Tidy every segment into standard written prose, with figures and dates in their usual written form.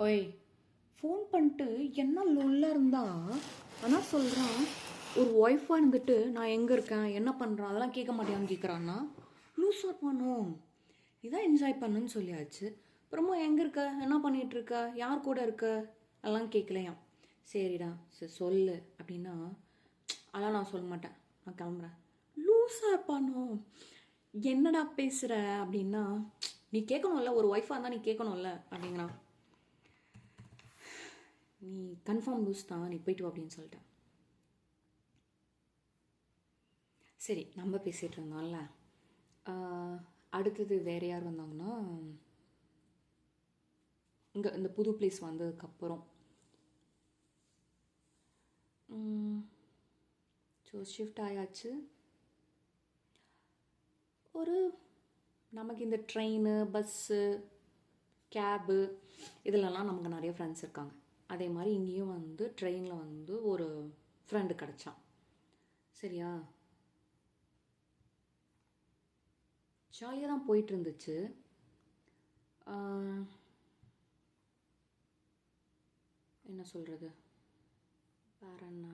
ஓய், ஃபோன் பண்ணிட்டு என்ன லொல்லாக இருந்தா ஆனால் சொல்கிறான். ஒரு ஒய்ஃபாக இருந்துட்டு நான் எங்கே இருக்கேன் என்ன பண்ணுறேன் அதெல்லாம் கேட்க மாட்டேன்னு கேட்குறான்னா லூஸாக பண்ணும். இதான் என்ஜாய் பண்ணுன்னு சொல்லியாச்சு. அப்புறமா எங்கே இருக்க, என்ன பண்ணிகிட்ருக்க, யார் கூட இருக்க எல்லாம் கேட்கலையாம். சரிடா சரி சொல்லு அப்படின்னா அதெல்லாம் நான் சொல்ல மாட்டேன், நான் கிளம்புறேன். லூஸாக இருப்பானோ. என்னடா பேசுகிற அப்படின்னா நீ கேட்கணும்ல, ஒரு ஒய்ஃபாக இருந்தால் நீ கேட்கணும்ல அப்படிங்கிறான். நீ கன்ஃபார்ம் லூஸ் தான், நீ போயிட்டு வா அப்படின்னு சொல்லிட்டேன். சரி நம்ம பேசிகிட்டு இருந்தோம்ல, அடுத்தது வேறு யார் வந்தாங்கன்னா இங்கே இந்த புது பிளேஸ் வந்ததுக்கப்புறம் ஸோ ஷிஃப்ட் ஆயாச்சு. ஒரு நமக்கு இந்த ட்ரெயின் பஸ்ஸு கேபு இதிலலாம் நமக்கு நிறைய ஃப்ரெண்ட்ஸ் இருக்காங்க. அதே மாதிரி இங்கேயும் ட்ரெயினில் ஒரு ஃப்ரெண்டு கிடச்சான். சரியா, ஜாலியாக தான் போயிட்டு இருந்துச்சு. என்ன சொல்கிறது, வேற என்ன,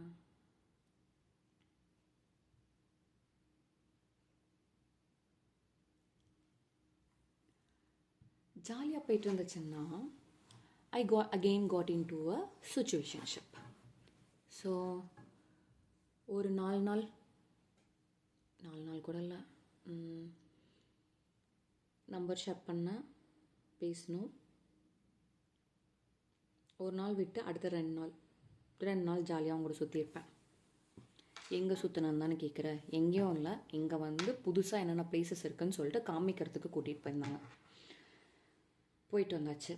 ஜாலியாக போயிட்டு இருந்துச்சுன்னா I got into a situationship. So ஒரு 4 நாள் கூட இல்லை, நம்பர் ஷேர் பண்ண பேசணும். ஒரு நாள் விட்டு அடுத்த 2 நாள் ஜாலியாக அவங்க கூட சுற்றிருப்பேன். எங்கே சுற்றினு கேட்குற, எங்கேயும் இல்லை, இங்கே புதுசாக என்னென்ன பிளேசஸ் இருக்குதுன்னு சொல்லிட்டு காமிக்கிறதுக்கு கூட்டிகிட்டு போயிருந்தாங்க. போயிட்டு வந்தாச்சு.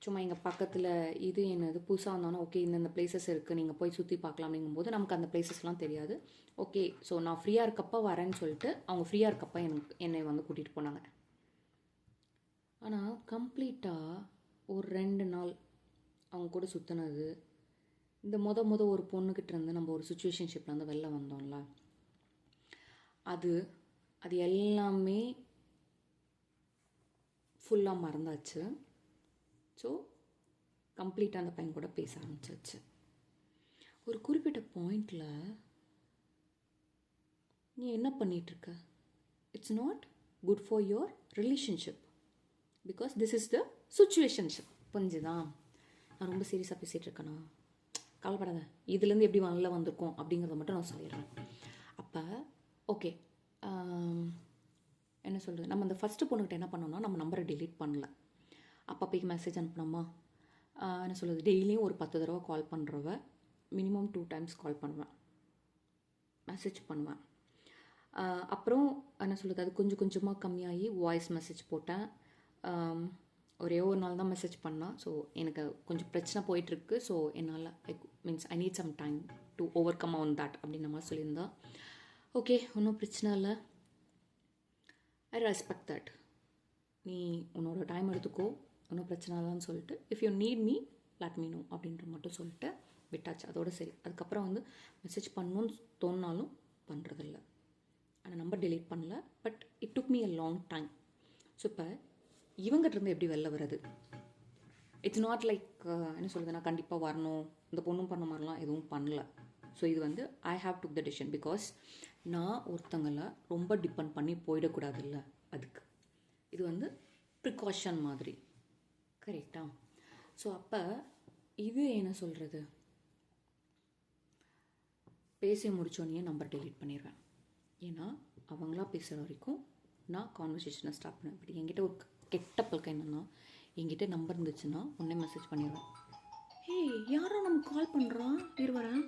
சும்மா எங்கள் பக்கத்தில் இது என்னது புதுசாக வந்தோன்னா ஓகே இந்தந்த பிளேசஸ் இருக்குது நீங்கள் போய் சுற்றி பார்க்கலாம் அப்படிங்கும்போது நமக்கு அந்த பிளேசஸ்லாம் தெரியாது. ஓகே ஸோ நான் ஃப்ரீயாக இருக்கப்போ வரேன்னு சொல்லிட்டு அவங்க ஃப்ரீயாக இருக்கப்போ என்னை கூட்டிகிட்டு போனாங்க. ஆனால் கம்ப்ளீட்டாக ஒரு 2 நாள் அவங்க கூட சுற்றினது, இந்த ஒரு பொண்ணுக்கிட்ட இருந்து நம்ம ஒரு சுச்சுவேஷன்ஷிப்பில் வெளில வந்தோம்ல, அது எல்லாமே ஃபுல்லாக மறந்தாச்சு. ஸோ கம்ப்ளீட்டாக அந்த பையன் கூட பேச ஆரம்பிச்சாச்சு. ஒரு குறிப்பிட்ட பாயிண்டில் நீ என்ன பண்ணிகிட்ருக்க, it's not good for your relationship because this is the situationship. புரிஞ்சுதான்? நான் ரொம்ப சீரியஸாக பேசிகிட்டு இருக்கேனா, கவலைப்படாத, இதுலேருந்து எப்படி வெளில வந்திருக்கோம் அப்படிங்கிறத மட்டும் நான் சொல்லிடுறேன். அப்போ ஓகே என்ன சொல்கிறது, நம்ம அந்த ஃபஸ்ட்டு பொண்ணுக்கிட்ட என்ன பண்ணோம்னா நம்ம நம்பரை டிலீட் பண்ணல, அப்பப்போக்கு மெசேஜ் அனுப்பினோமா, என்ன சொல்கிறது, டெய்லியும் ஒரு 10 தடவை கால் பண்ணுறவ மினிமம் 2 டைம்ஸ் கால் பண்ணுவேன், மெசேஜ் பண்ணுவேன். அப்புறம் என்ன சொல்கிறது, அது கொஞ்சம் கொஞ்சமாக கம்மியாகி வாய்ஸ் மெசேஜ் போட்டேன். ஒரே ஒரு நாள் தான் மெசேஜ் பண்ணால். ஸோ எனக்கு கொஞ்சம் பிரச்சனை போயிட்டுருக்கு. ஸோ என்னால் I need some time to overcome on that அப்படின்ற மாதிரி சொல்லியிருந்தா. ஓகே ஒன்றும் பிரச்சனை இல்லை, ஐ ரெஸ்பெக்ட் தட், நீ உன்னோட டைம் எடுத்துக்கோ, ஒன்றும் பிரச்சனை இல்லைன்னு சொல்லிட்டு if you need me let me know அப்படின்ற மட்டும் சொல்லிட்டு விட்டாச்சு. அதோட சரி. அதுக்கப்புறம் மெசேஜ் பண்ணணும்னு தோணினாலும் பண்ணுறதில்ல, ஆனால் நம்பர் டிலீட் பண்ணல. But it took me a long time. So இப்போ இவங்கிட்டருந்து எப்படி வெளில வர்றது, இட்ஸ் நாட் லைக் என்ன சொல்கிறது, நான் கண்டிப்பாக வரணும் இந்த பொண்ணும் பண்ண மாதிரிலாம் எதுவும் பண்ணல. ஸோ இது I have took the decision because நான் ஒருத்தங்களை ரொம்ப டிபெண்ட் பண்ணி போயிடக்கூடாது இல்லை, அதுக்கு இது ப்ரிகாஷன் மாதிரி. கரெக்டா? ஸோ அப்போ இது என்ன சொல்கிறது, பேசி முடித்தோடனே நம்பர் டெலீட் பண்ணிடுவேன். ஏன்னா அவங்களா பேசுகிற வரைக்கும் நான் கான்வர்சேஷனை ஸ்டார்ட் பண்ணுவேன். பட் என்கிட்ட ஒரு கெட்ட பழக்கம் என்னென்னா, என்கிட்ட நம்பர் இருந்துச்சுன்னா உடனே மெசேஜ் பண்ணிடுவேன். ஹே யாரோ நமக்கு கால் பண்ணுறான், வரேன்.